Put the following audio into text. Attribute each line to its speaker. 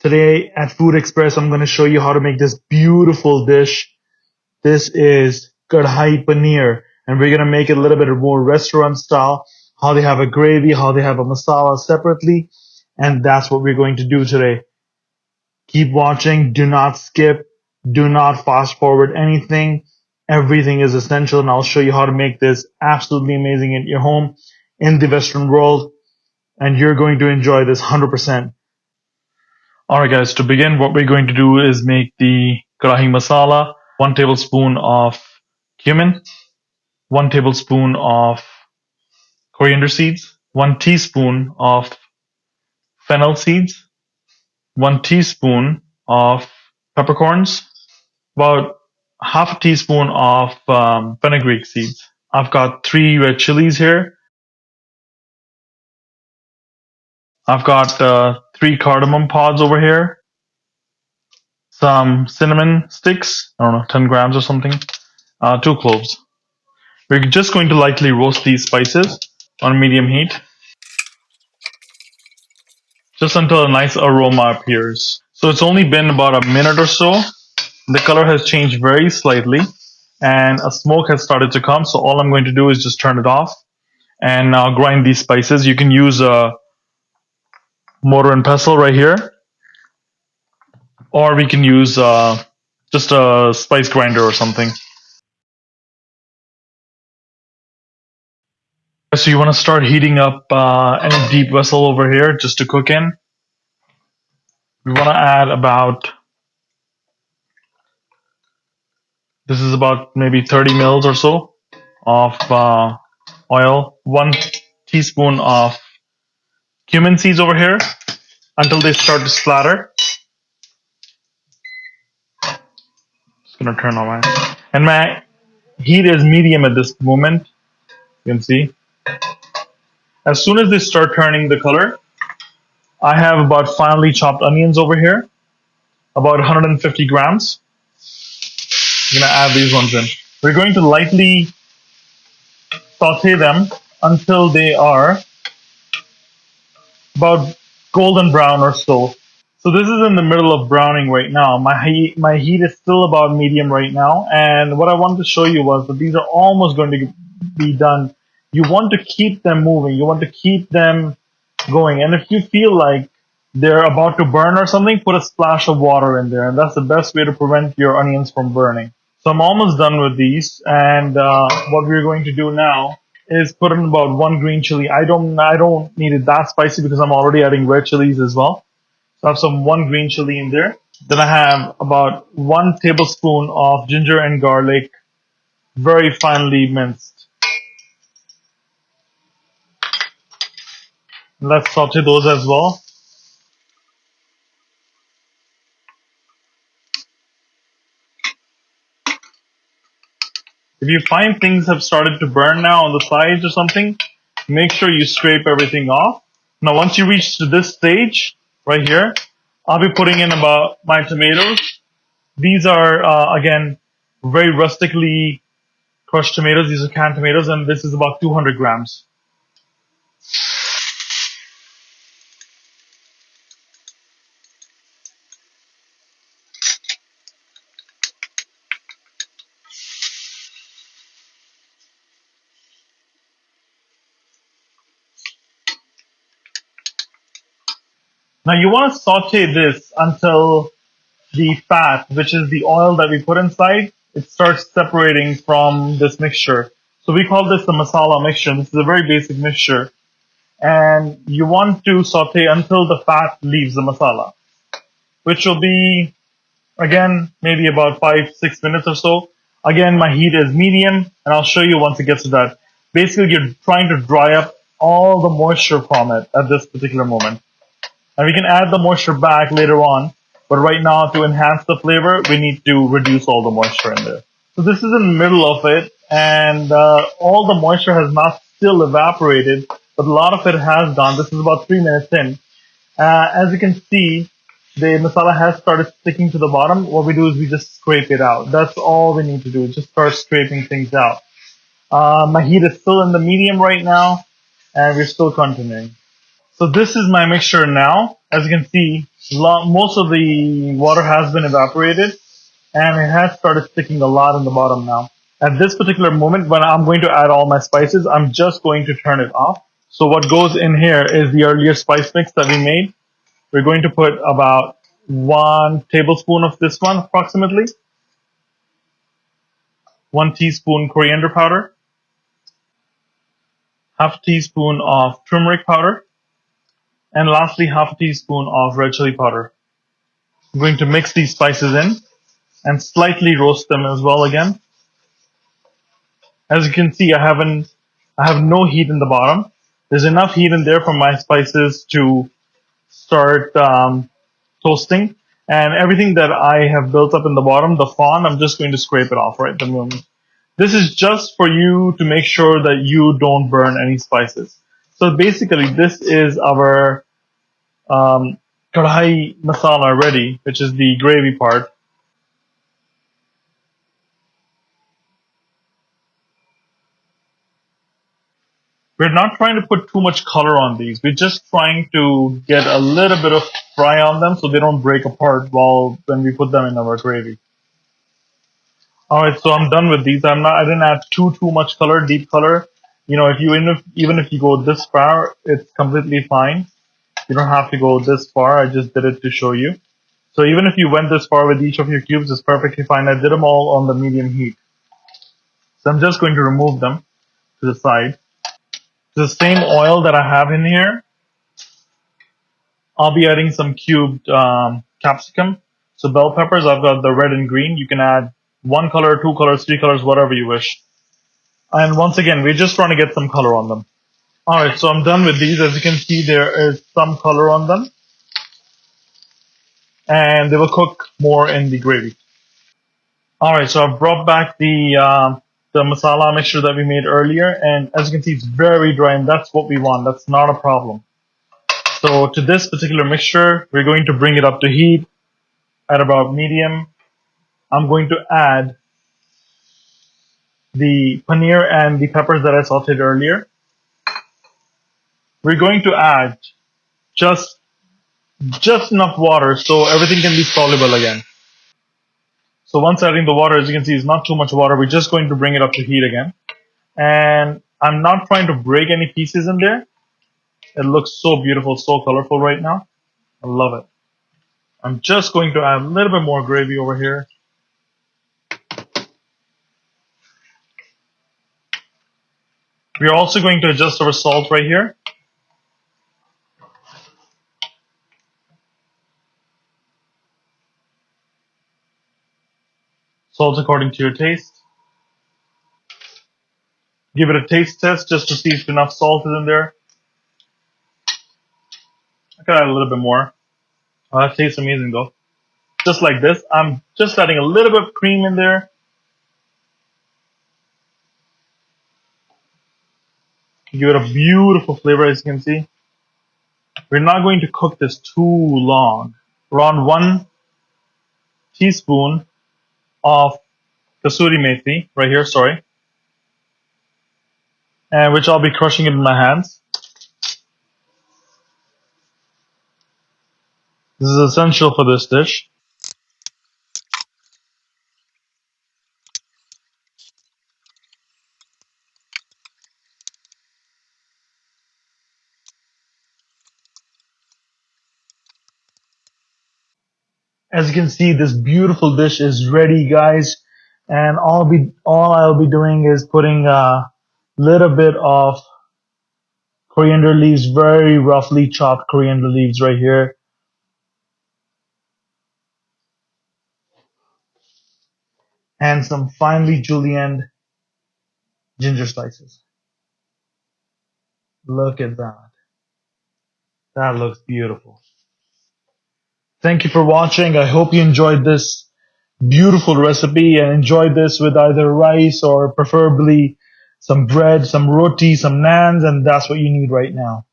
Speaker 1: Today at Food Express, I'm going to show you how to make this beautiful dish. This is Kadai Paneer, and we're going to make it a little bit more restaurant style, how they have a gravy, how they have a masala separately, and that's what we're going to do today. Keep watching, do not skip, do not fast forward anything. Everything is essential, and I'll show you how to make this absolutely amazing at your home in the Western world, and you're going to enjoy this 100%. Alright guys, to begin, what we're going to do is make the Kadai Masala. 1 tablespoon of cumin, 1 tablespoon of coriander seeds, 1 teaspoon of fennel seeds, 1 teaspoon of peppercorns, about half a teaspoon of fenugreek seeds. I've got 3 red chilies here. I've got 3 cardamom pods over here. Some cinnamon sticks, I don't know, 10 grams or something. 2 cloves. We're just going to lightly roast these spices on medium heat, just until a nice aroma appears. So it's only been about a minute or so. The color has changed very slightly, and a smoke has started to come. So all I'm going to do is just turn it off and now grind these spices. You can use a mortar and pestle right here, or we can use just a spice grinder or something. So you want to start heating up any deep vessel over here just to cook in. We want to add about, this is about maybe 30 mils or so of oil, 1 teaspoon of cumin seeds over here until they start to splatter. Just gonna turn on and my heat is medium at this moment. You can see. As soon as they start turning the color, I have about finely chopped onions over here, about 150 grams. I'm gonna add these ones in. We're going to lightly saute them until they are about golden brown or so. So this is in the middle of browning right now. My heat is still about medium right now, and what I wanted to show you was that these are almost going to be done. You want to keep them moving. You want to keep them going, and if you feel like they're about to burn or something, put a splash of water in there, and that's the best way to prevent your onions from burning. So I'm almost done with these, and what we're going to do now is put in about 1 green chili. I don't need it that spicy because I'm already adding red chilies as well. So I have some 1 green chili in there. Then I have about 1 tablespoon of ginger and garlic, very finely minced. Let's saute those as well. If you find things have started to burn now on the sides or something, make sure you scrape everything off. Now once you reach to this stage, right here, I'll be putting in about my tomatoes. These are, again, very rustically crushed tomatoes. These are canned tomatoes, and this is about 200 grams. Now you want to saute this until the fat, which is the oil that we put inside, it starts separating from this mixture. So we call this the masala mixture. This is a very basic mixture. And you want to saute until the fat leaves the masala, which will be, again, maybe about 5-6 minutes or so. Again, my heat is medium, and I'll show you once it gets to that. Basically, you're trying to dry up all the moisture from it at this particular moment. And we can add the moisture back later on, but right now, to enhance the flavor, we need to reduce all the moisture in there. So this is in the middle of it, and all the moisture has not still evaporated, but a lot of it has gone. This is about 3 minutes in. As you can see, the masala has started sticking to the bottom. What we do is we just scrape it out. That's all we need to do, just start scraping things out. My heat is still in the medium right now, and we're still continuing. So this is my mixture now, As you can see, most of the water has been evaporated and it has started sticking a lot in the bottom now. At this particular moment, when I'm going to add all my spices, I'm just going to turn it off. So what goes in here is the earlier spice mix that we made. We're going to put about 1 tablespoon of this one approximately, 1 teaspoon coriander powder, half a teaspoon of turmeric powder, and lastly half a teaspoon of red chili powder. I'm going to mix these spices in and slightly roast them as well again. As you can see, I have no heat in the bottom. There's enough heat in there for my spices to start toasting. And everything that I have built up in the bottom, the fond, I'm just going to scrape it off right at the moment. This is just for you to make sure that you don't burn any spices. So basically, this is our Kadai Masala ready, which is the gravy part. We're not trying to put too much color on these. We're just trying to get a little bit of fry on them so they don't break apart when we put them in our gravy. Alright, so I'm done with these. I didn't add too much color, deep color. You know, even if you go this far, it's completely fine. You don't have to go this far. I just did it to show you. So even if you went this far with each of your cubes, it's perfectly fine. I did them all on the medium heat. So I'm just going to remove them to the side. The same oil that I have in here, I'll be adding some cubed capsicum. So bell peppers, I've got the red and green. You can add 1 color, 2 colors, 3 colors, whatever you wish. And once again, we're just trying to get some color on them. Alright, so I'm done with these. As you can see, there is some color on them. And they will cook more in the gravy. Alright, so I've brought back the masala mixture that we made earlier. And as you can see, it's very dry, and that's what we want. That's not a problem. So to this particular mixture, we're going to bring it up to heat at about medium. I'm going to add the paneer and the peppers that I sauteed earlier. We're going to add just enough water so everything can be soluble again. So once adding the water, as you can see, it's not too much water. We're just going to bring it up to heat again. And I'm not trying to break any pieces in there. It looks so beautiful, so colorful right now. I love it. I'm just going to add a little bit more gravy over here. We're also going to adjust our salt right here. Salt according to your taste. Give it a taste test just to see if enough salt is in there. I could add a little bit more. Oh, that tastes amazing though. Just like this. I'm just adding a little bit of cream in there. Give it a beautiful flavor, as you can see. We're not going to cook this too long. Around 1 teaspoon of kasuri methi, right here, sorry. And which I'll be crushing it in my hands. This is essential for this dish. As you can see, this beautiful dish is ready, guys. And all I'll be doing is putting a little bit of coriander leaves, very roughly chopped coriander leaves right here. And some finely julienned ginger slices. Look at that. That looks beautiful. Thank you for watching. I hope you enjoyed this beautiful recipe and enjoyed this with either rice or preferably some bread, some roti, some naans, and that's what you need right now.